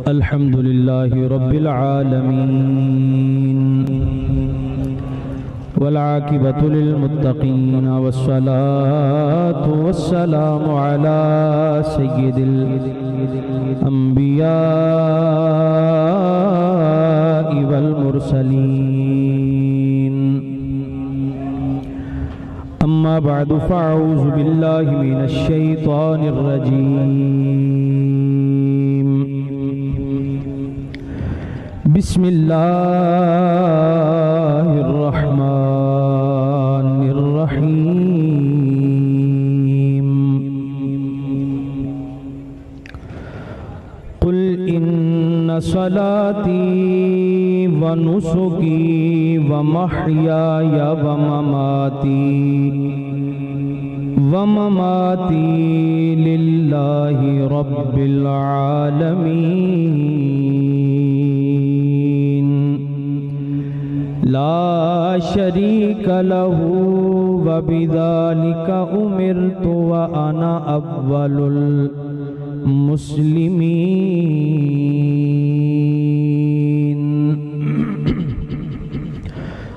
الحمد لله رب العالمين والعاقبة للمتقين والصلاة والسلام على سيد الأنبياء والمرسلين أما بعد فأعوذ بالله من الشيطان الرجيم بسم الله الرحمن الرحيم قل إن صلاتي ونسكي ومحياي ومماتي لله رب العالمين لا شريك له وبذلك أمرت وأنا أول المسلمين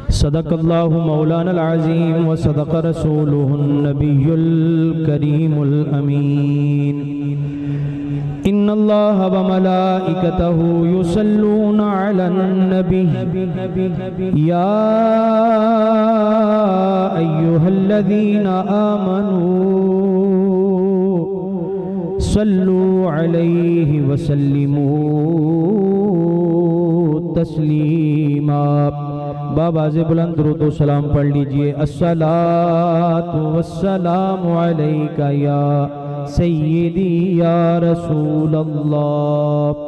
صدق الله مولانا العظيم وصدق رسوله النبي الكريم الأمين إن الله وملائكته يصلون على النبي يا أيها الذين آمنوا صلوا عليه وسلموا تسليما بآواز بلند درود و سلام پڑھ لیجئے الصلاة والسلام علیکہ یا سیدی یا رسول اللہ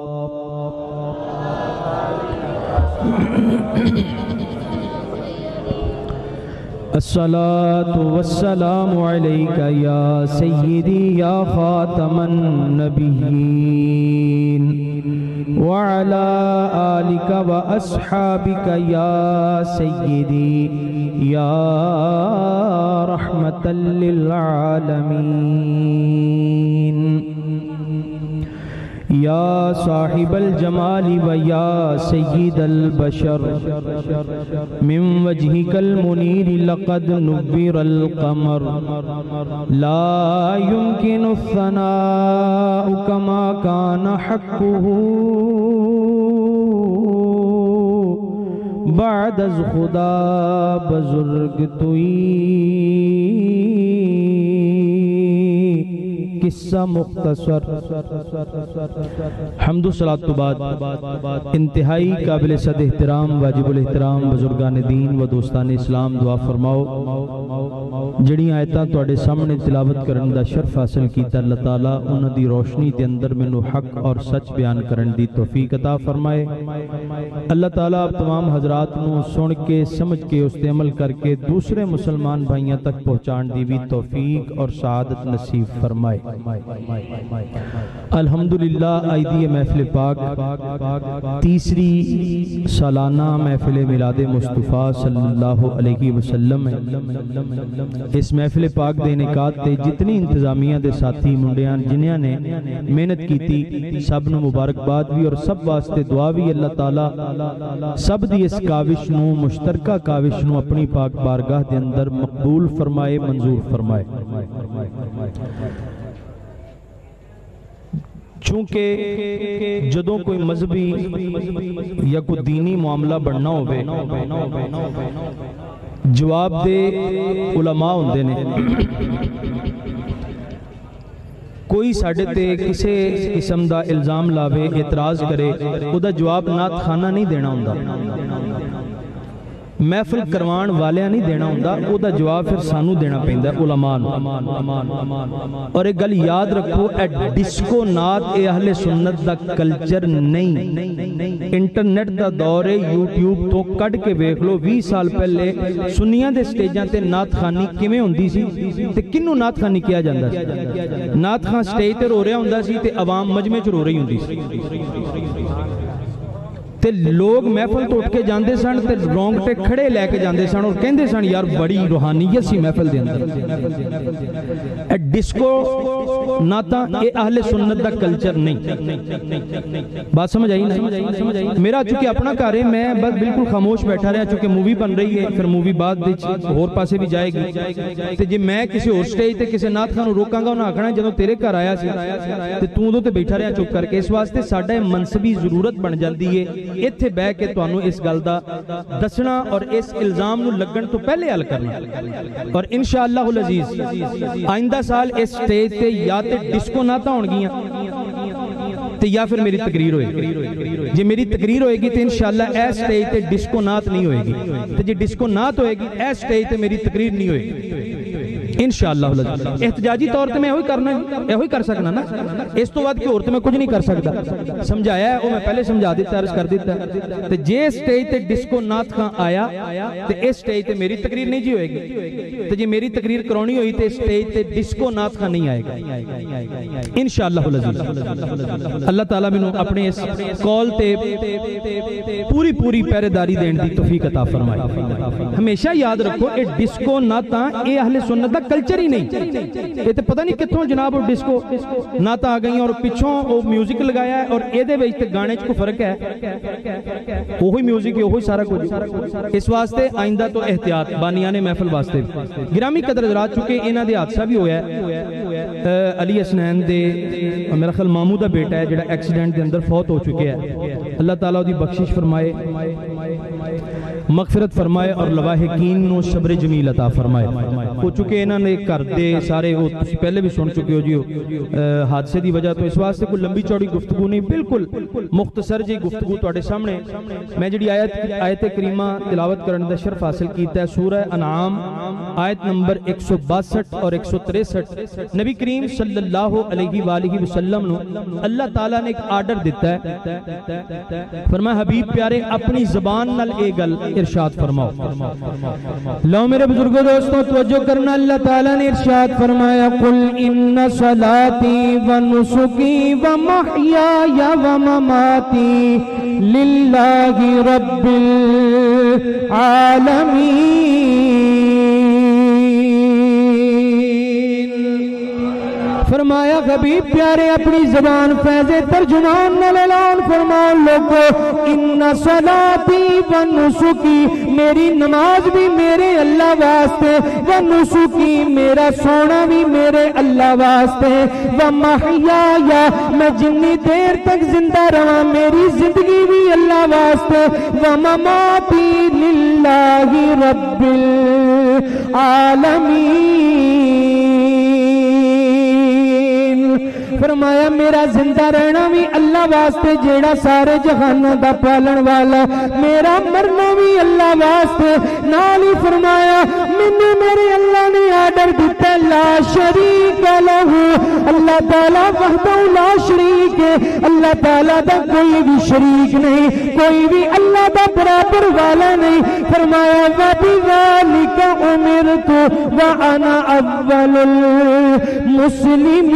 الصلاة والسلام علیکہ یا سیدی یا خاتم النبیین وعلى آلك وأصحابك يا سيدي يا رحمة للعالمين يا صاحب الجمال ويا سيد البشر من وجهك المنير لقد نبر القمر لا يمكن الثناء كما كان حقه بعد از خدا بزرگ توئی قصہ مختصر حمد و صلاۃ تو بعد انتہائی قابل صد احترام واجب الاحترام بزرگان دین و دوستان اسلام دعا فرماؤ جڑی آیتاں تواڈے سامنے تلاوت کرن دا شرف حاصل کیتا اللہ تعالیٰ انہاں دی روشنی دے اندر مینوں حق اور سچ بیان کرن دی توفیق عطا فرمائے اللہ تعالیٰ آپ تمام حضرات نو سن کے سمجھ کے اس تے عمل کر کے دوسرے مسلمان بھائیاں تک پہنچان دی بھی توفیق اور سعادت نصیب فرمائے الحمدللہ آئیدی محفل پاک تیسری سالانہ محفل میلاد مصطفیٰ صلی اللہ علیہ وسلم ہے اس محفل پاک دے انعقاد تے جتنی انتظامیہ دے ساتھی منڈیاں جنہاں نے محنت کی تھی سب نو مبارکباد بھی اور سب واسطے دعا بھی اللہ تعالیٰ سب دی اس کاوش نو مشترکہ کاوش نو اپنی پاک بارگاہ دے اندر مقبول فرمائے منظور فرمائے چونکہ جدوں کوئی مذہبی یا کوئی دینی معاملہ بڑھنا ہوئے جواب دے علماء ہوندے نے کوئی ساڑھے تے کسے قسم دا الزام لاوے اعتراض کرے او دا جواب نات خانہ نہیں دینا ہوندہ محفل کروان والیاں نہیں دینا ہوندہ او دا جواب پھر سانو دینا پہندہ علماء اور ایک گل یاد رکھو اے ڈسکو نات اے اہل سنت دا کلچر نہیں انٹرنیٹ دا دور ہے یوٹیوب تو کٹ کے بیک لو 20 سال پہلے سنیاں دے سٹیجاں تے نات خانی کیویں ہوندی سی تے کنوں نات خانی کیا جاندہ سی نات خان سٹیج تے رو رہا ہوندہ سی تے عوام مجمع چ رو رہی ہوندی سی تے لوگ محفل تو اٹھ کے جاندے سن تے رونگٹے کھڑے لے کے جاندے سن اور کہندے سن یار بڑی روحانیت سی محفل دے اندر. اے ڈسکو ناتا اے اہل سنت دا کلچر نہیں. بات سمجھ آئی نا؟ میرا چونکہ اپنا گھر ہے، میں بس بالکل خاموش بیٹھا رہا چونکہ مووی بن رہی ہے، پھر مووی بعد وچ ہور پاسے بھی جائے گی تے جے میں کسی اور سٹیج تے کسی نعت خان نوں روکاں گا انہاں آکھنا جدوں تیرے گھر آیا سی تے تو اودوں تے بیٹھا رہا چپ کر کے. اس واسطے ساڈا منصبی ضرورت بن جاندی ہے ایتھے بیٹھ کے تانوں اس گل دا دسنا اور اس الزام نو لگن تو پہلے حل کرنا. اور انشاءاللہ العزیز آئندہ سال اس سٹیج تے یا تے ڈسکو نعتاں ہون گیاں تے یا پھر میری تقریر ہوئے گی. جے میری تقریر ہوئے گی تے انشاءاللہ اے سٹیج تے ڈسکو نعت نہیں ہوئے گی تے جے ڈسکو نعت ہوئے گی اے سٹیج تے میری تقریر نہیں ہوئے گی انشاءاللہ. احتجاجی طور تے میں ہوئی کرنا ہے، ہوئی کر سکنا نا، اس تو بعد کی اور تے میں کچھ نہیں کر سکتا. سمجھایا ہے وہ میں پہلے سمجھا دیتا عرض کر دیتا تے جے سٹیج تے ڈسکو نعت خان آیا تے اس سٹیج تے میری تقریر نہیں جی ہوئے گی تے جے میری تقریر کرونی ہوئی تے سٹیج تے ڈسکو نعت خان نہیں آئے گا انشاءاللہ العزیز. اللہ تعالیٰ میں اپنے اس کال تے پوری پوری پہرے داری دین دی توفیق عطا فرمائے. ہمیشہ یاد رکھو اے ڈسکو نعتاں اے اہل سنت دا کلچر ہی نہیں. یہ تے پتہ نہیں کتھوں جناب اور ڈسکو نعتاں آ گئیں اور پچھوں وہ میوزک لگایا ہے اور اے دے وچ تے گانے چ کو فرق ہے، وہی میوزک ہے وہی سارا کچھ. اس واسطے آئندہ تو احتیاط بانیان محفل واسطے. گرامی قدر حضرات چونکہ انہاں دے حادثہ بھی ہویا ہے، علی حسنین دے میرا خیال ماموں دا بیٹا ہے جڑا ایکسیڈنٹ دے اندر فوت ہو چکے ہے. اللہ تعالیٰ دی بخشش فرمائے، مغفرت فرمائے اور لواحقین نو صبر جمیل عطا فرمائے. ہو چکے انہاں نے کر دے سارے وہ پہلے بھی سن چکے ہو جی حادثے دی وجہ تو اس واسطے کوئی لمبی چوڑی گفتگو نہیں، بالکل مختصر جی گفتگو تواڈے سامنے. میں جڑی آیت کریمہ تلاوت کرن دا شرف حاصل کیتا ہے سورہ انعام آیت نمبر 162 اور 163. نبی کریم صلی اللہ علیہ وآلہ وسلم نو اللہ تعالیٰ نے ایک آرڈر دیتا ہے، فرمایا حبیب پیارے اپنی زبان نال اے گل ارشاد فرماؤ. لو میرے بزرگوں دوستوں توجہ کرنا، اللہ تعالیٰ نے ارشاد فرمایا قل ان صلاتی و نسکی و محیای و مماتی للہ رب العالمین. فرمایا حبیب پیارے اپنی زبان فیض ترجمان نال اعلان فرماؤ لوگو ان صلاتی و نسکی، میری نماز بھی میرے اللہ واسطے، و نسکی میرا سونا بھی میرے اللہ واسطے، و محیایا میں جنی دیر تک زندہ رہا میری زندگی بھی اللہ واسطے، و مماتی للہ رب العالمین. فرمایا میرا زندہ رہنا بھی اللہ واسطے جیڑا سارے جہانوں دا پالن والا، میرا مرنا بھی اللہ واسطے. نال ہی فرمایا مینوں میرے اللہ نے آرڈر دیتا لا شریک لہ، اللہ تعالیٰ وحدہ لا شریک ہے، اللہ تعالیٰ دا کوئی بھی شریک نہیں، کوئی بھی اللہ دا برابر والا نہیں. فرمایا وَبِذَلِكَ أُمِرْتُ وَأَنَا أَوَّلُ الْمُسْلِمِينَ.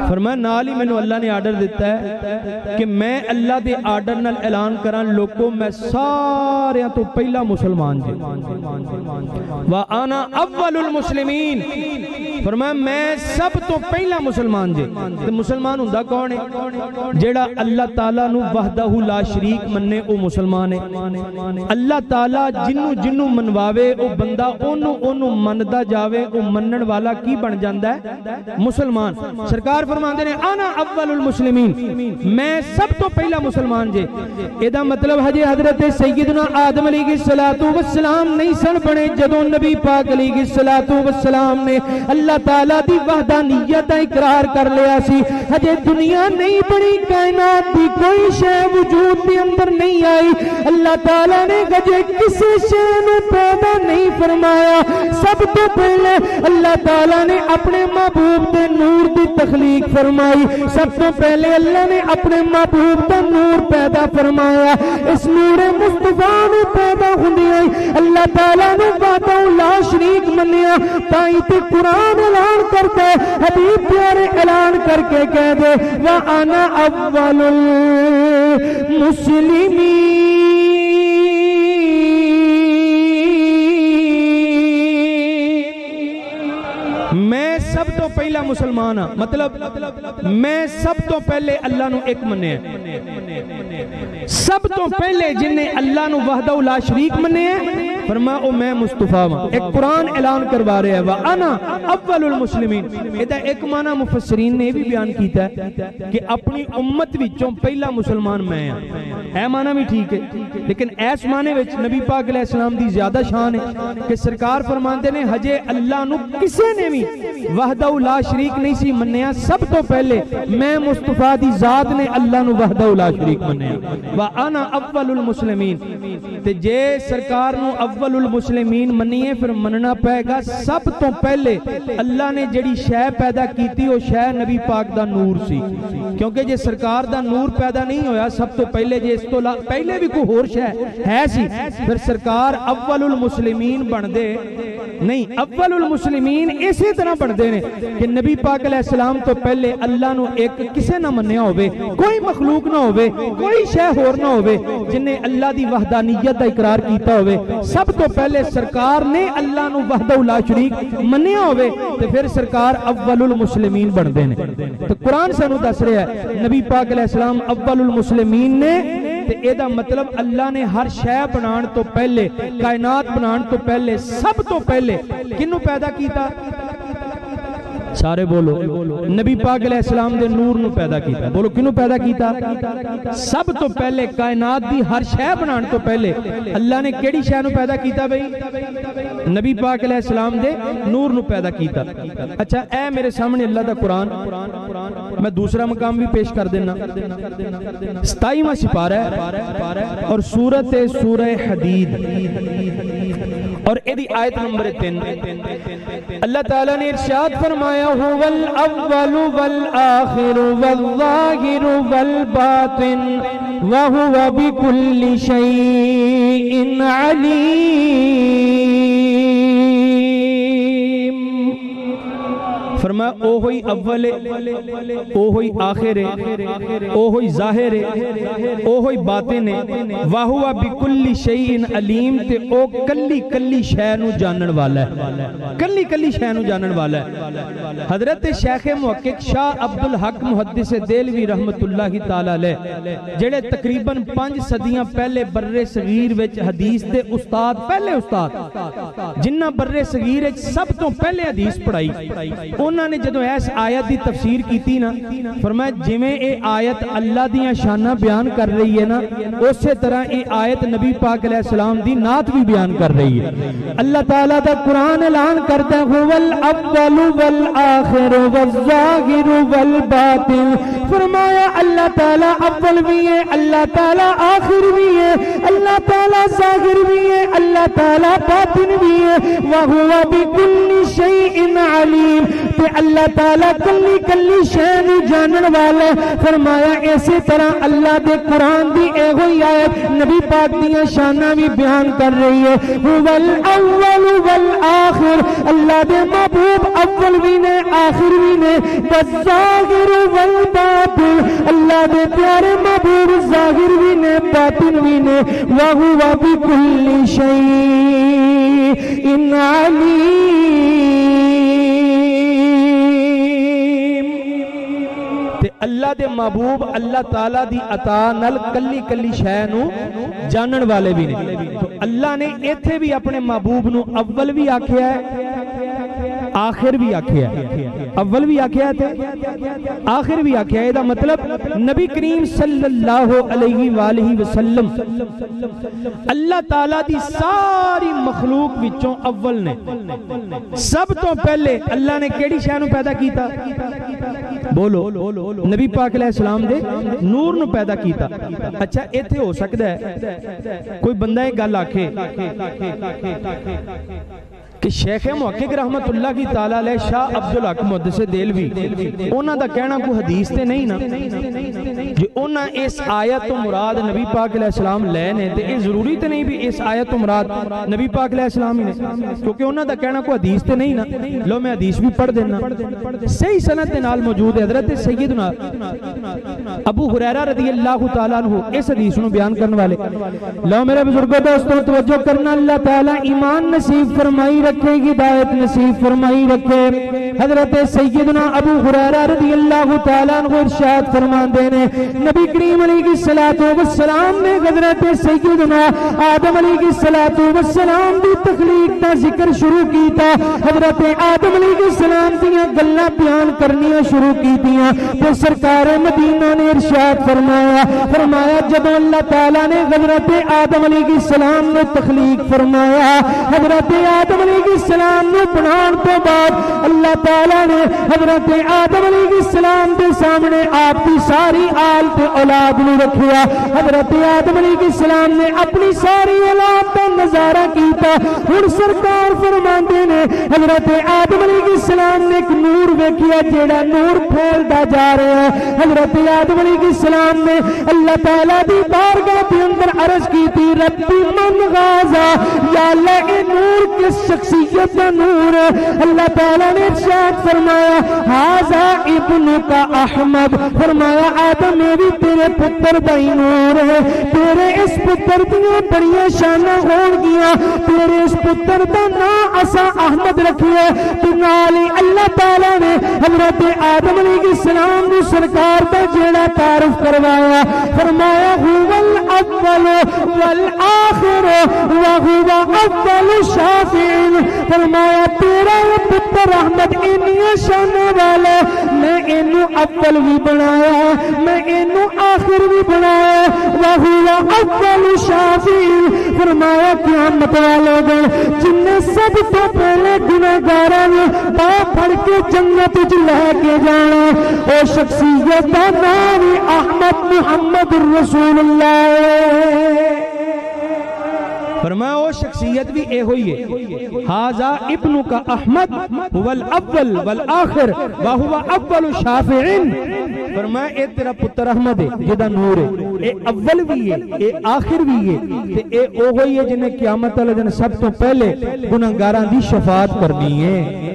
فرمایا نال ہی میں اللہ نے آرڈر دیتا ہے کہ میں اللہ دے آرڈر نال اعلان کران لوگوں میں سارے تو پہلا مسلمان جی وَأَنَا أَوَّلُ الْمُسْلِمِينَ. فرمایا میں سب تو پہلا مسلمان جی. تو مسلمان ہوندا کون ہے؟ جیڑا اللہ تعالیٰ نو وحدہ لا شریک مننے او مسلمان ہے. اللہ تعالیٰ جنو منواوے او بندہ اونو مندہ جاوے او منن والا کی بن جاندہ ہے؟ مسلمان. سرکار فرماندے نے انا اول المسلمین، میں سب تو پہلا مسلمان جے. ایدہ مطلب ہے حضرت سیدنا آدم علیہ السلام نہیں سن بنے جدوں نبی پاک علیہ السلام نے اللہ تعالیٰ دی وحدانیت اقرار کر لیا سی. ہجے دنیا نہیں بنی، کائنات دی کوئی شے وجود دی اندر نہیں آئی، اللہ تعالیٰ نے ہجے کسی شے نو پیدا نہیں فرمایا. سب تو پہلے اللہ تعالیٰ نے اپنے محبوب دے نور دی تخلیق فرمائی. سب تو پہلے اللہ نے اپنے محبوب کا نور پیدا فرمایا. اس نور مصطفیٰ نے پیدا ہوندی آئی اللہ تعالیٰ نے وحدہ لا شریک منیا. تائی تے قرآن اعلان کرتا ہے, حبیب پیارے اعلان کر کے کہہ دے وَأَنَا أَوَّلُ الْمُسْلِمِينَ. میں سب تو پہلا مسلمان ہاں, مطلب میں سب تو پہلے اللہ نو ایک مننے ہیں. سب تو پہلے جن نے اللہ نو وحدہ لا شریک مننے ہیں فرمایا او میں مصطفیٰ ہاں. ایک قرآن اعلان کروا رہے ہیں وَأَنَا أَوَّلُ الْمُسْلِمِينَ. ایدہ ایک معنی مفسرین نے بھی بیان کیتا ہے کہ اپنی امت وچوں پہلا مسلمان میں ہاں. اے معنی بھی ٹھیک ہے, لیکن ایس معنی وچ نبی پاک علیہ السلام دی زیادہ شان ہے کہ سرکار فرماندے نے ہجے اللہ نو کسے نے بھی وحدہ لا شریک نہیں سی منیا. سب تو پہلے میں مصطفیٰ دی ذات نے اللہ نو وحدہ لا شریک منیا. وَأَنَا أَوَّلُ الْمُسْلِمِينَ. تے جے سرکار نو اول المسلمین منیے پھر مننا پائے گا سب تو پہلے اللہ نے جڑی شے پیدا کیتی وہ شے نبی پاک دا نور سی. کیونکہ جے سرکار دا نور پیدا نہیں ہویا سب تو پہلے جے اس تو پہلے بھی کوئی اور شے ہے سی پھر سرکار اول المسلمین بن دے نہیں. اول المسلمین اسی طرح بن دے نے کہ نبی پاک علیہ السلام تو پہلے اللہ نو ایک کسے نہ منیا ہوئے, کوئی مخلوق نہ ہوئے, کوئی شے اور نہ ہوئے جن نے اللہ دی وحدانیت دا اقرار کیتا ہوئے. سب تو پہلے سرکار نے اللہ نو وحدہ لا شریک منیا ہوئے تو پھر سرکار اول المسلمین بن دے نے. تو قرآن سانو دس رہا ہے نبی پاک علیہ السلام اول المسلمین نے. تے ایدہ مطلب اللہ نے ہر شے بنان تو پہلے, کائنات بنان تو پہلے, سب تو پہلے کنو پیدا کیتا؟ سارے بولو نبی پاک علیہ السلام دے نور نو پیدا کیتا. بولو کنو پیدا کیتا؟ سب تو پہلے کائنات دی ہر شے بنان تو پہلے اللہ نے کیڑی شے نو پیدا کیتا بھئی؟ نبی پاک علیہ السلام دے نور نو پیدا کیتا. اچھا اے میرے سامنے اللہ دا قرآن, میں دوسرا مقام بھی پیش کر دینا. 27واں سپارہ ہے اور سورہ حدید اور ایدی آیت نمبر 3. اللہ تعالیٰ نے ارشاد فرمایا هو الأول والآخر والظاہر والباطن وهو بكل شيء علیم. فرمایا او ہوئی اول ہے, او ہوئی آخر ہے, او ہوئی ظاہر ہے, او ہوئی باطن ہے. وَهُوَ بِكُلِّ شَيْءٍ عَلِيمٍ. تے او کلی کلی شے نو جانن والا ہے, کلی کلی شے نو جانن والا ہے. حضرت شیخ محقق شاہ عبدالحق محدث دہلوی رحمت اللہ تعالیٰ علیہ جڑے تقریباً 5 صدیاں پہلے بر صغیر وچ حدیث دے استاد, پہلے استاد جنہ بر صغیر وچ سب تو پہلے حدیث پڑھائی, انہوں نے جدو ایس آیت دی تفسیر کی تھی نا فرمایا جویں اے آیت اللہ دیاں شانہ بیان کر رہی ہے نا اسی طرح اے آیت نبی پاک علیہ السلام دی نعت بھی بیان کر رہی ہے. اللہ تعالیٰ دا قرآن اعلان کرتا ہے هو الاول والآخر والظاہر والباطن. فرمایا اللہ تعالیٰ اول بھی ہے, اللہ تعالیٰ آخر بھی ہے, اللہ تعالیٰ ظاہر بھی ہے, اللہ تعالیٰ باطن بھی ہے. وَهُوَ بِكُلِّ شَيْءٍ عَلِيمٍ. تے اللہ تعالیٰ کلی کلی شے نو جانن والا. فرمایا اسی طرح اللہ دے قرآن دی اے ہوئی آیت نبی پاک دیاں شانہ بھی بیان کر رہی ہے. هو الاول والآخر. اللہ دے محبوب اول بھی نے آخر بھی نے. والظاہر والباطن. اللہ دے پیارے محبوب ظاہر بھی نے باطن بھی نے. وَهُوَ بِكُلِّ شَيْءٍ عَلِيمٍ. اللہ دے محبوب اللہ تعالیٰ دی عطا نل کلی کلی شے نو جانن والے بھی نے. تو اللہ نے ایتھے بھی اپنے محبوب نو اول بھی آکھیا ہے آخر بھی آکھیا ہے. اول بھی آکھیا ہے آخر بھی آکھیا ہے. دا مطلب نبی کریم صلی اللہ علیہ وآلہ وسلم اللہ تعالیٰ دی ساری مخلوق وچوں اول نے. سب تو پہلے اللہ نے کیڑی شے نو پیدا کیتا؟ بولو نبی پاک علیہ السلام دے نور نو پیدا کیتا. اچھا ایتھے ہو سکتا ہے کوئی بندہ ایک گل آکھے کہ شیخ محقق رحمت اللہ کی تعالیٰ علیہ شاہ عبدالحق محدث دہلوی انہاں دا کہنا کوئی حدیث تے نہیں نا جو انہاں اس آیت تو مراد نبی پاک علیہ السلام لے نے تے یہ ضروری تے نہیں بھی اس آیت تو مراد نبی پاک علیہ السلام ہی نے کیونکہ انہاں دا کہنا کوئی حدیث تے نہیں نا لو میں حدیث بھی پڑھ دینا صحیح سند نال موجود ہے حضرت سیدنا ابو ہریرہ رضی اللہ تعالیٰ عنہ اس حدیث نو بیان کرنے والے لو میرے بزرگوں دوستوں توجہ کرنا اللہ تعالیٰ ایمان نصیب فرمائی رکھے ہدایت نصیب فرمائی رکھے حضرت سیدنا ابو ہریرہ رضی اللہ تعالیٰ عنہ ارشاد فرماندے نے نبی کریم علیہ الصلوۃ والسلام نے حضرت سیدنا آدم علیہ الصلوۃ والسلام دی تخلیق دا ذکر شروع کیتا حضرت آدم علیہ السلام دیاں گلاں بیان کرنیاں شروع کیتیاں تو سرکار مدینہ نے ارشاد فرمایا جب اللہ تعالیٰ نے حضرت آدم علیہ السلام نے تخلیق فرمایا حضرت آدم علیہ السلام نے بنان تو بعد اللہ تعالیٰ نے حضرت آدم علیہ السلام کے سامنے آپ کی ساری آل تے اولاد نے رکھیا حضرت آدم علیہ السلام نے اپنی ساری اولاد کا نظارہ کیتا ہن سرکار فرماندے نے حضرت آدم علیہ السلام نے ایک نور ویکھیا جیڑا نور پھیلدا جا رہا ہے حضرت آدم علیہ السلام نے اللہ تعالیٰ دی بارگاہ کے اندر عرض کی تھی ربی من غازا یا اللہ اے نور کس شخصیت کا نور ہے اللہ تعالیٰ نے ارشاد فرمایا ھذا ابنک احمد فرمایا آدم میں بھی تیرے پتر دا نور ہے تیرے اس پتر دیاں بڑیاں شاناں ہون گیاں تیرے اس پتر دا نام اسا احمد رکھیا تو نالی اللہ تعالیٰ نے حضرت آدم علیہ السلام نے سرکار دا جیڑا تعارف کروایا فرمایا هو الاول والآخر وهو اول شافع فرمایا تیرا یہ پتر احمد انیاں شاناں والا میں انو اول بھی بنایا میں انو آخر بھی بنایا وهو اول شافع فرمایا قیامت والے دن جن سب تو پہلے گناہگاراں نے پاپ پھڑ کے جنت وچ لے کے جانا او شخصیت دا نام احمد محمد رسول اللہ فرمایا وہ شخصیت بھی اے ہوئی ہے ھذا ابنک احمد هو الاول والآخر وهو اول شافع فرمایا اے تیرا پتر احمد ہے جدا نور ہے اے اول بھی ہے اے آخر بھی ہے تے اے او ہوئی ہے جنہیں قیامت والے دن سب تو پہلے گناہگاراں دی شفاعت کرنی ہے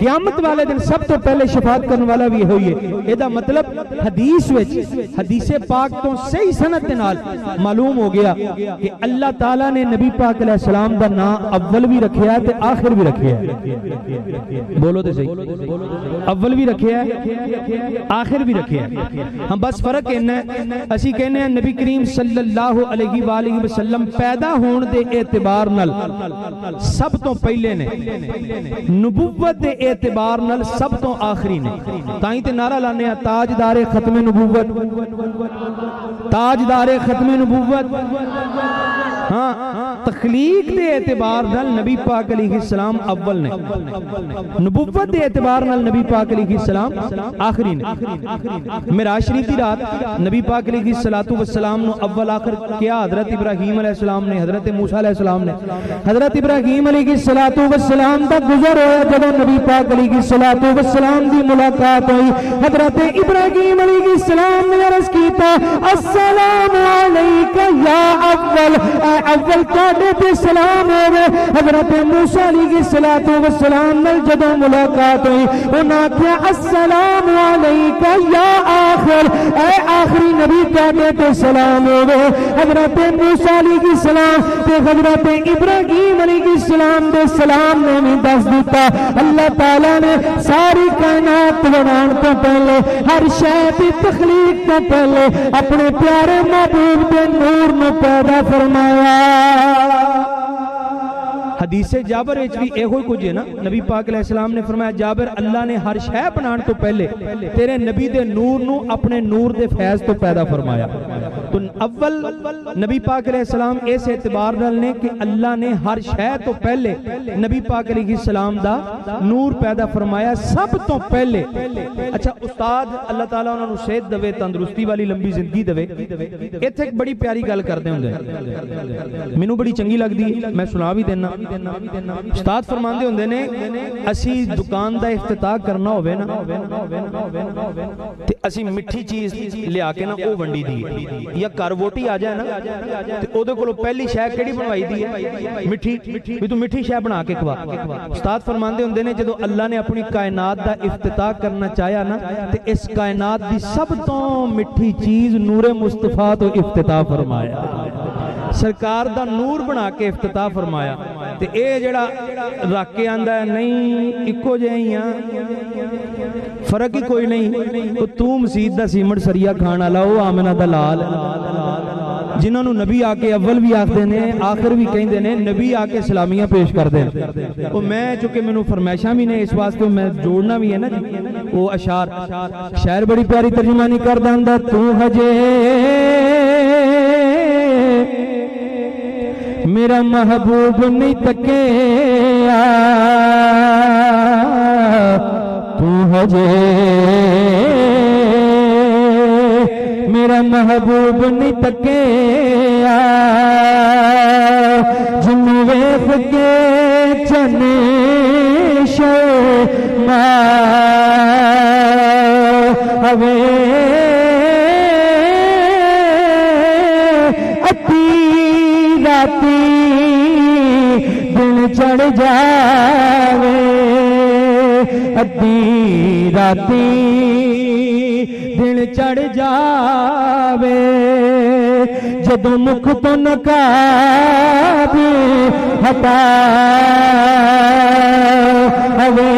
قیامت والے دن سب تو پہلے شفاعت کرنے والا بھی ہوئی ہے ایدہ مطلب حدیث وچ حدیث پاک تو صحیح سند کے نال معلوم ہو گیا کہ اللہ تعالیٰ نے نبی پاک علیہ السلام دا نام اول بھی رکھیا ہے تے آخر بھی رکھیا ہے بولو تے صحیح اول بھی رکھیا ہے آخر بھی رکھیا ہے ہم بس فرق کہنا ہے اسی کہنے ہیں نبی کریم صلی اللہ علیہ وآلہ وسلم پیدا ہون دے اعتبار نال سب تو پہلے نے نبوت دے اعتبار نال سب تو آخری نے تائیں تے نعرہ لانے ہیں تاجدار ختم نبوت تاجدار ختم نبوت ہاں تخلیق دے اعتبار نال نبی پاک علیہ السلام اول نے نبوت دے اعتبار نال نبی پاک علیہ السلام آخری نے معراج شریف دی رات نبی پاک علیہ السلام نو اول آخر کیا حضرت ابراہیم علیہ السلام نے حضرت موسیٰ علیہ السلام نے حضرت ابراہیم علیہ السلام دا گزر ہویا جب نبی پاک علیہ السلام دی ملاقات ہوئی حضرت ابراہیم علیہ السلام نے عرض کیتا السلام علیکہ یا اول کاٹے پہ سلام ہوئے حضرت موسیٰ علیہ السلام نے جب ملاقات ہوئی انہاں کیا السلام علیکہ یا آخر اے آخری نبی کاٹے پہ سلام ہوئے حضرت موسیٰ علیہ السلام تے حضرت ابراہیم علیہ السلام دے سلام نے بھی دس دیتا اللہ تعالیٰ نے ساری کائنات بنان تو پہلے ہر شے دی تخلیق تو پہلے اپنے پیارے محبوب دے نور میں پیدا فرمایا حدیث جابر ایچ بھی اے ہوئی کچھ ہے نا نبی پاک علیہ السلام نے فرمایا جابر اللہ نے ہر شے بنان تو پہلے تیرے نبی دے نور نو اپنے نور دے فیض تو پیدا فرمایا تو اول نبی پاک علیہ السلام اس اعتبار نے کہ اللہ نے ہر شے تو پہلے نبی پاک علیہ السلام دا نور پیدا فرمایا سب تو پہلے. اچھا استاد اللہ تعالیٰ انہوں نے صحت دے تندرستی والی لمبی زندگی دے ایتھے ایک بڑی پیاری گل کرتے ہوں مینوں بڑی چنگی لگدی میں سنا بھی دینا. استاد فرماندے ہوندے نے اسی دکان دا افتتاح کرنا ہوئے نا تے اسی مٹھی چیز لیا کے نا او ونڈی دی یا کار ووٹی آ جائے نا تے او دے کولو پہلی شے کیڑی بنوائی دی ہے مٹھی بھی تو مٹھی شے بنا کے کھوا. استاد فرماندے ہوندے نے جدو اللہ نے اپنی کائنات دا افتتاح کرنا چاہیا نا تے اس کائنات دی سب تو مٹھی چیز نور مصطفیٰ تو افتتاح فرمایا سرکار دا نور بنا کے افتتاح فرمایا. تے اے جڑا رکھ کے آندا ہے نہیں اکو جہیاں فرق ہی کوئی نہیں تو مسجد دا سیمنٹ سریا کھان والا او آمنہ دا لال جنہوں نے نبی آکے اول بھی آکھ دینے آخر بھی کہیں دینے نبی آکے سلامیاں پیش کر دیں. وہ میں چونکہ میں نے فرمائشاں بھی نے اس واسطے میں جوڑنا بھی ہے نا جی وہ اشعار شاعر بڑی پیاری ترجمانی کر داندہ تو حجے میرا محبوب نہیں تکے تو حجے میرا محبوب نہیں تکے جنوں ویکھ کے چنے شرما ہوے اتی راتی دل چڑھ جاوے ادھی راتی دل چڑھ جاوے جدو مکھ تو نقاب ہٹا ہوے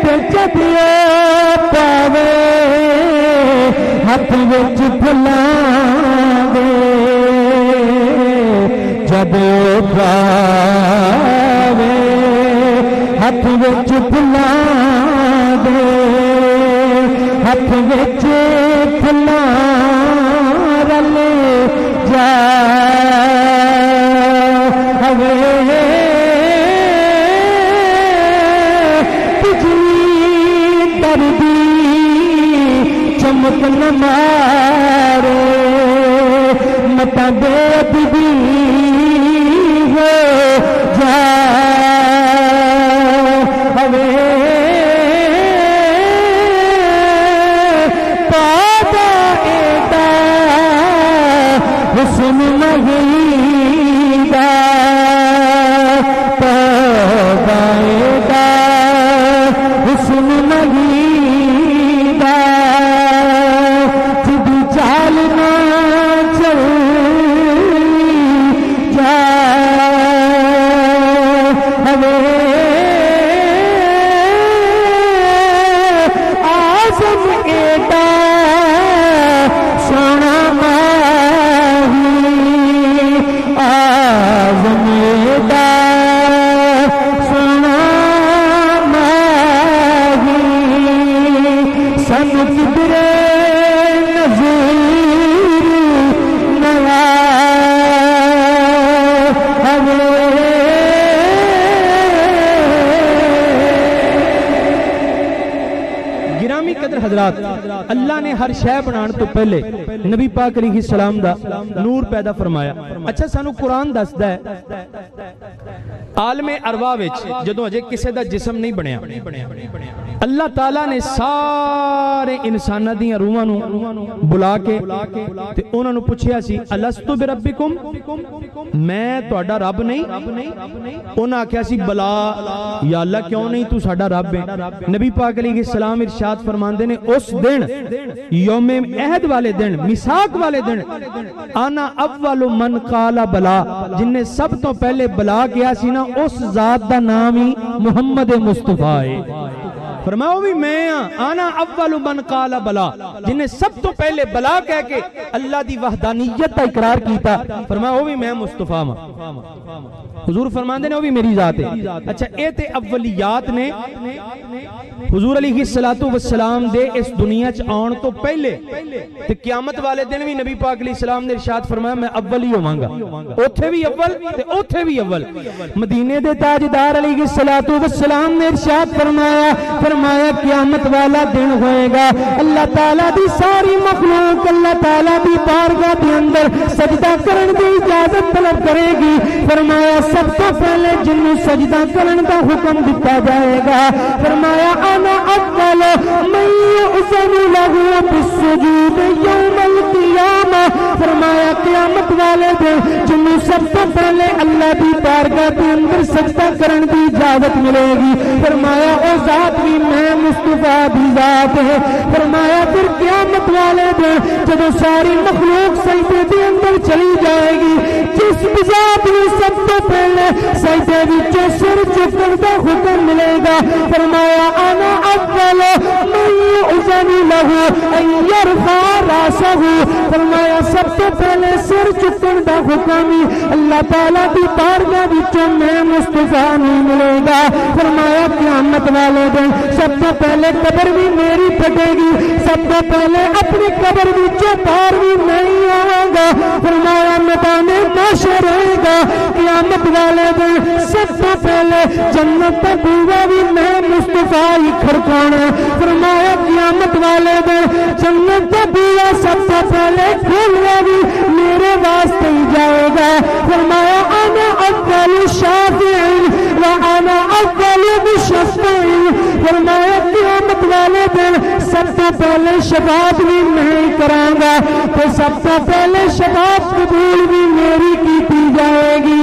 تے چپیو پاوے ہاتھ وچ پھلاں دے جدو پاوے ہاتھ وچ پھلاں دے ہاتھ وچ پھلاں رل جا ہوے بجلی دردی چمک نہ مارے متا دے دی ہو جا ہوے پادا ایدا حسن نہیں دا پادا ایدا حسن نہیں دا جدی چال نہ چل جا ہوے آزم ایڈا سونا ماہی آزم ایڈا سونا ماہی سن کدرے نظیر نیا گرامی قدر حضرات اللہ نے ہر شے بنان تو پہلے نبی پاک علیہ السلام دا نور پیدا فرمایا. اچھا سانو قرآن دسدا ہے عالم ارواح وچ جدوں اجے کسے دا جسم نہیں بنیا اللہ تعالیٰ نے سارے انساناں دیاں روحاں نو بلا کے تے انہاں نو پوچھیا سی الستو بربکم میں تہاڈا رب نہیں انہاں آکھیا سی بلا یا اللہ کیوں نہیں تو ساڈا رب ہے. نبی پاک علیہ السلام ارشاد فرماندے نے اس دن یوم عہد والے دن میثاق والے دن انا اول من قال بلا جن نے سب تو پہلے بلا کیا سی نا اس ذات دا نام ہی محمد مصطفیٰ ہے. فرمایا وہ بھی میں آنا اول من قال بلا، جنہیں سب تو پہلے بلا کہہ کے اللہ دی وحدانیت کا اقرار کیتا، فرمایا وہ بھی میں مصطفیٰ ماں۔ حضور فرماندے نے وہ بھی میری ذات ہے۔ اچھا اے تے اولیات نے حضور علیہ السلام دے اس دنیا چ آن تو پہلے تے قیامت والے دن بھی نبی پاک علیہ السلام نے ارشاد فرمایا میں اول ہی ہوں گا، اوتھے بھی اول تے اوتھے بھی اول۔ مدینے دے تاجدار علیہ السلام نے ارشاد فرمایا قیامت والا دن ہوئے گا، اللہ تعالیٰ دی ساری مخلوق اللہ تعالیٰ دی بارگاہ دے اندر سجدہ کرن دی اجازت طلب کرے گی، فرمایا سب تو پہلے جنوں سجدہ کرن دا حکم دتا جائے گا، فرمایا انا اول من یؤذن له بالسجود یوم القیامہ، فرمایا قیامت والے دن جنوں سب تو پہلے اللہ دی بارگاہ دے اندر سجدہ کرن دی اجازت ملے گی، فرمایا او ذات بھی میں مصطفیٰ دی ذات ہے، فرمایا پھر قیامت والے دن جب ساری مخلوق سجدے دے اندر چلی جائے گی، جس ذات نے سب تو پہلے سجدے وچوں سر چکن دا حکم ملے گا، فرمایا انا اول من یؤذن له ان یرفع راسہ، فرمایا سب تو پہلے سر چکن دا حکم اللہ تعالیٰ دی بارگاہ وچوں میں مصطفیٰ نہیں ملے گا، فرمایا قیامت والے دن سب تو پہلے قبر بھی میری پھٹے گی، سب تو پہلے اپنی قبر وچوں باہر بھی نہیں آؤں گا، فرمایا میدان محشر رہے گا، قیامت والے دن سب تو پہلے جنت کا بوئا بھی میں مصطفیٰ ہی کھڑکانا، فرمایا قیامت والے دن جنت کا بوئا سب سے پہلے کھولنا بھی میرے واسطے ہی جائے گا، فرمایا انا اول شافع وانا اول مشفع، فرمایا قیامت والے دن سب سے پہلے شفاعت بھی میں کراں گا، تو سب سے پہلے شفاعت قبول بھی میری کی جائے گی،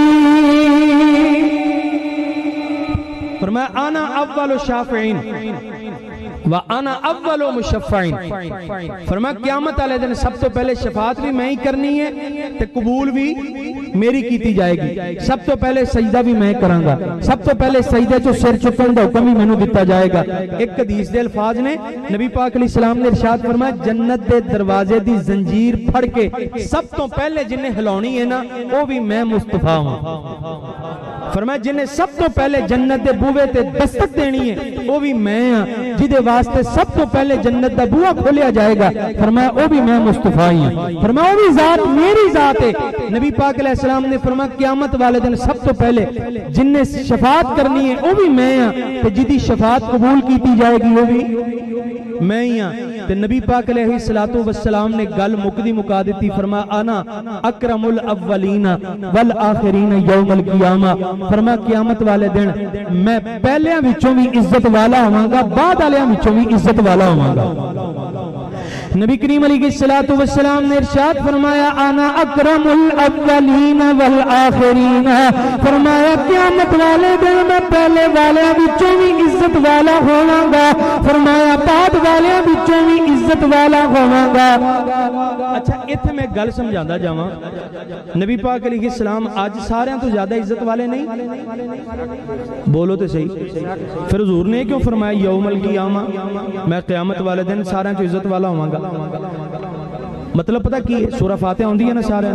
فرمایا انا اول شافعین وَأَنَا أَوَّلُ مُشَفَّعٍ، فرمایا قیامت والے دن سب تو پہلے شفاعت بھی میں ہی کرنی ہے تے قبول بھی میری کیتی جائے گی، سب تو پہلے سجدہ بھی میں کراں گا، سب تو پہلے سجدے چوں سر چکن دا حکم بھی مینوں دتا جائے گا۔ ایک حدیث دے الفاظ نے نبی پاک علیہ السلام نے ارشاد فرمایا جنت دے دروازے دی زنجیر پھڑ کے سب تو پہلے جنہیں ہلانی ہے نا وہ بھی میں مصطفیٰ ہوں، فرمایا جنہیں سب تو پہلے جنت دے بوئے تے دستک دینی ہے وہ بھی میں ہاں، جدے واسطے سب تو پہلے جنت دا بوئا کھولیا جائے گا، فرمایا وہ بھی میں مصطفیٰ ہوں، فرمایا وہ بھی ذات میری ذات ہے۔ نبی پاک علیہ السلام نے فرمایا قیامت والے دن سب تو پہلے جنہیں شفاعت کرنی ہے وہ بھی میں ہاں، تے جدی شفاعت قبول کیتی جائے گی وہ بھی میں ہی ہاں۔ تے نبی پاک علیہ السلام نے گل مکدی مکا دیتی، فرمایا انا اکرم الاولین والآخرین یوم القیامہ، فرمایا قیامت والے دن میں پہلیاں وچوں بھی عزت والا ہوں گا، بعد والیاں وچوں بھی عزت والا ہوں گا۔ نبی کریم علیہ السلام نے ارشاد فرمایا انا اکرم الاولین والآخرین، فرمایا قیامت والے دن میں پہلے والے وچوں بھی عزت والا ہوواں گا، فرمایا بعد والے وچوں بھی عزت والا ہوواں گا۔ اچھا ایتھے میں گل سمجھاندا جاواں، نبی پاک علیہ السلام اج ساریاں تو زیادہ عزت والے نہیں؟ بولو تے صحیح، پھر حضور نے کیوں فرمایا یوم القیامہ میں قیامت والے دن ساریاں تو عزت والا ہوواں گا؟ مطلب پتہ کی سورہ فاتحہ ہوندی ہے نا سارے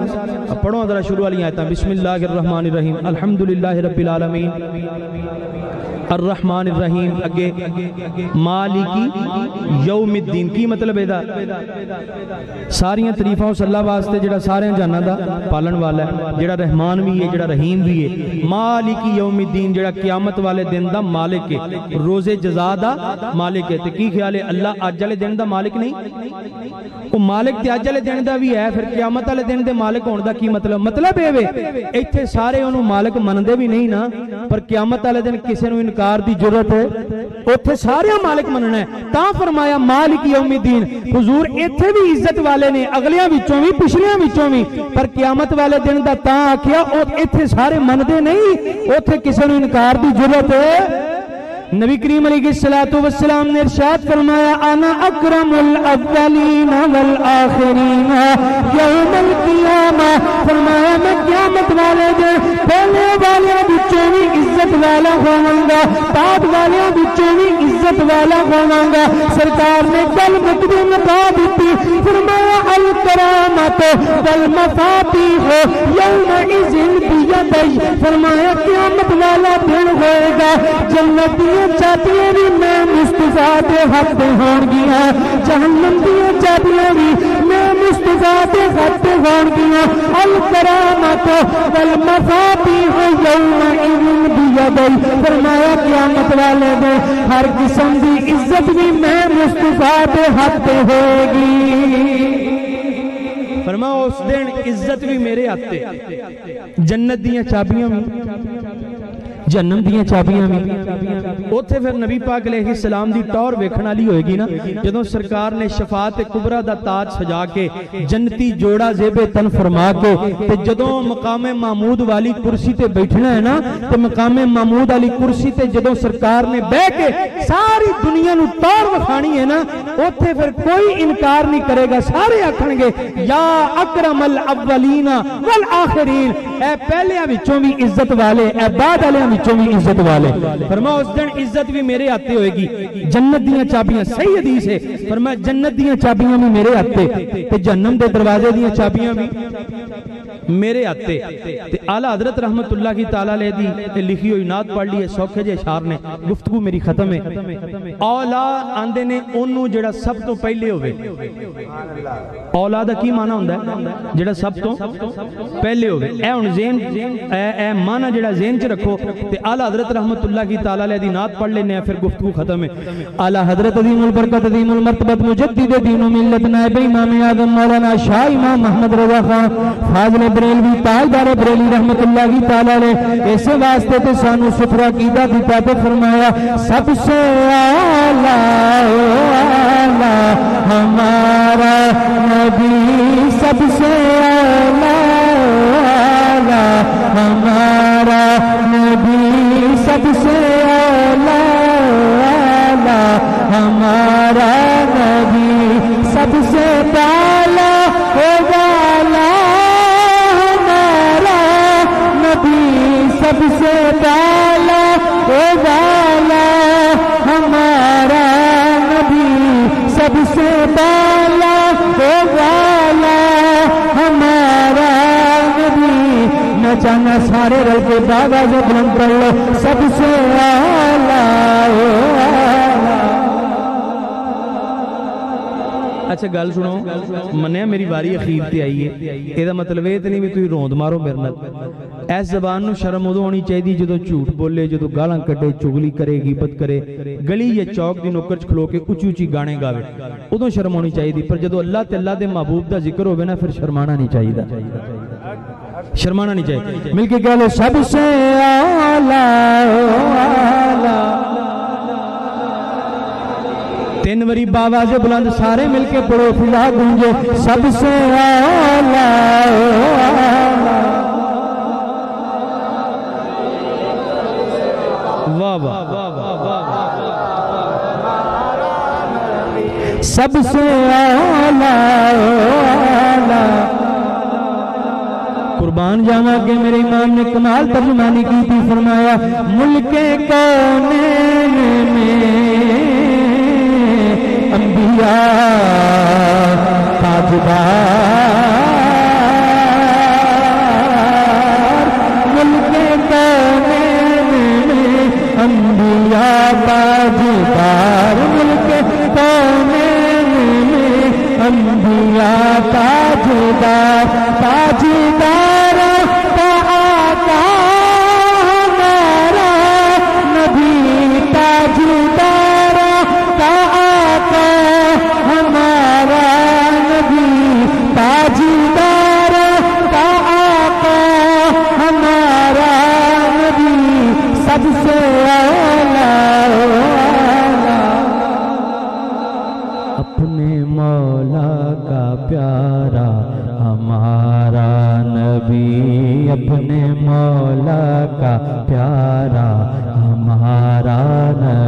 پڑھو ذرا شروع والی آیتاں، بسم اللہ الرحمن الرحیم الحمدللہ رب العالمین الرحمن الرحیم، اگے مالکی یوم الدین، کی مطلب ہے دا ساریاں تعریفاں اس اللہ واسطے جڑا سارے جہاناں دا پالن والا ہے، جڑا رحمان بھی ہے جڑا رحیم بھی ہے، مالکی یوم الدین جڑا قیامت والے دن دا مالک ہے، روز جزا دا مالک ہے۔ تے کی خیال ہے اللہ اج والے دن دا مالک نہیں؟ وہ مالک تے اج والے دن دا بھی ہے، پھر قیامت والے دن دے مالک ہون دا کی مطلب؟ مطلب اے وے ایتھے سارے انہوں مالک مندے بھی نہیں نا، پر قیامت والے دن کسے نوں انکار دی ضرورت ہے، اوتھے سارے مالک مننا ہے، تاں فرمایا مالک یوم الدین۔ حضور ایتھے بھی عزت والے نے، اگلیاں وچوں بھی پچھلیاں وچوں بھی، پر قیامت والے دن دا تاں آکھیا ایتھے سارے مندے نہیں، اوتھے کسے نوں انکار دی ضرورت ہے نبی کریم علیہ السلام نے ارشاد فرمایا انا اکرم الاولین والآخرین یوم القیامہ، فرمایا میں قیامت والے دن پہلے والے بچوں بھی عزت والا ہوں گا، بعد والے بچوں بھی عزت والا ہوں گا۔ سرکار نے گل مکدی مکا دیتی، فرمایا الکرامت والمفاتیح یومئذ بیدی، فرمایا قیامت والا دن ہوئے گا، جنت دیا چابیاں بھی میں مصطفیٰ دے ہاتھ تے ہون گیا، جہنم دیا چابیاں بھی میں مصطفیٰ دے ہاتھ تے ہون گیا۔ الکرامت والمفاتیح یومئذ بیدی، فرمایا قیامت والے دے ہر قسم دی عزت بھی میں مصطفیٰ دے ہاتھ تے ہوئے گی۔ فرمایا اس دن عزت بھی میرے ہاتھ، جنت دیاں چابیاں بھی جہنم دیاں چابیاں بھی۔ اوتھے پھر نبی پاک علیہ السلام دی ٹور ویکھن والی ہوئے گی نا، جدوں سرکار نے شفاعت کبریٰ دا تاج سجا کے جنتی جوڑا زیب تن فرما کے تے جدوں مقام محمود والی کرسی تے بیٹھنا ہے نا، تے مقام محمود والی کرسی تے جدوں سرکار نے بیٹھ کے ساری دنیا نو ٹور وکھانی ہے نا، اوتھے پھر کوئی انکار نہیں کرے گا، سارے آکھن گے یا اکرم الاولین والآخرین، اے پہلیاں وچوں بھی عزت والے، اے بعد والیاں وچوں بھی عزت والے۔ فرمایا اس دن عزت بھی میرے ہاتھ ہوئے گی، جنت دیاں چابیاں، صحیح حدیث ہے، فرمایا جنت دیاں چابیاں بھی میرے ہاتھ تے جہنم دے دروازے دیاں چابیاں بھی میرے ہاتھ تے۔ اعلیٰ حضرت رحمت اللہ کی تعالیٰ لے دی لکھی ہوئی نعت پڑھ لی ہے، سوکھے جے اشعار نے، گفتگو میری ختم ہے۔ اولا آندے نے انہوں جڑا سب تو پہلے ہوئے، اولاد کی معنی ہوندہ ہے جڑا سب تو پہلے ہوئے، اے ان زین اے معنی جڑا زین چ رکھو تے اعلیٰ حضرت رحمت اللہ کی تعالیٰ لے دی نعت پڑھ لینے ہیں، پھر گفتگو ختم ہے۔ اعلیٰ حضرت عظیم البرکت عظیم المرتبت مجدد دین و ملت نائب امام اعظم مولانا شاہ امام محمد رضا خان فاضل بریلوی تاجدار بریلی رحمت اللہ کی تعالیٰ نے ایسے واسطے تے سانو سفرہ قیدہ دیتا تے فرمایا سب سے اعلیٰ ہمارا نبی، سب سے اعلیٰ ہمارا نبی، سب سے اعلیٰ ہمارا نبی، سب سے بالا ہو والا ہمارا نبی، سب سے بالا ہو والا ہمارا نبی، سب سے بالا ہو والا ہمارا نبی۔ میں چاہنا سارے رل کے بابا جو بلند کر لو، سب سے اعلیٰ۔ اچھا گل سنو، منیا میری واری اخیر تے آئی ہے، یہ دا مطلب یہ تے نہیں بھی تھی روند مارو میرے نال۔ ایس زبان نو شرم ادو ہونی چاہیے جدو جھوٹ بولے، جدو گالاں کٹے، چغلی کرے، غیبت کرے، گلی یا چوک دی نوکر کھلو کے اونچی اونچی گانے گاوے، ادو شرم ہونی چاہیے، پر جدو اللہ تے اللہ دے محبوب دا ذکر ہوئے نا پھر شرمانا نہیں چاہیے، شرمانا نہیں چاہیے۔ مل کے کہہ لو سب سے اعلیٰ، تین وری باواز بلند سارے مل کے پڑھو فلا گونجے، سب سے اعلیٰ، واہ واہ، سب سے اعلیٰ۔ قربان جانا کہ میرے امام نے کمال ترجمانی کی تھی، فرمایا ملک کونین میں انبیاء تاجدار، ملک کونین میں انبیاء تاجدار، ملک کونین میں انبیاء تاجدار، تاجدار کا آقا ہمارا نبی، تاجدار کا آقا ہمارا نبی، تاجدار کا آقا ہمارا نبی، سب سے اعلیٰ، اپنے مولا کا پیارا ہمارا نبی، اپنے مولا کا پیارا ہمارا نبی۔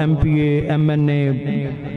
MPA MNA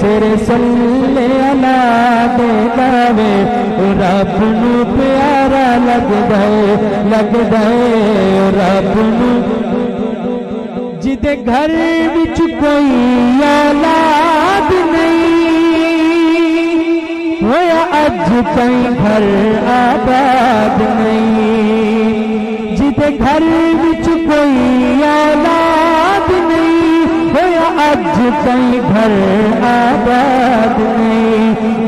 ਸਿਰੇ ਸੱਲੇ ਅਲਾ ਦੇ ਗਾਵੇ ਰੱਬ ਨੂੰ ਪਿਆਰਾ ਲੱਗਦਾ ਏ ਰੱਬ ਨੂੰ ਜਿਹਦੇ ਘਰ ਵਿੱਚ ਕੋਈ ਔਲਾਦ ਨਹੀਂ ਹੋਇਆ ਅੱਜ ਤਾਈਂ ਘਰ ਆਬਾਦ ਨਹੀਂ ਜਿਹਦੇ ਘਰ ਵਿੱਚ ਕੋਈ ਔਲਾਦ ਨਹੀਂ ਹੋਇਆ ਅੱਜ ਤਾਈਂ ਘਰ ਆਬਾਦ ਨਹੀਂ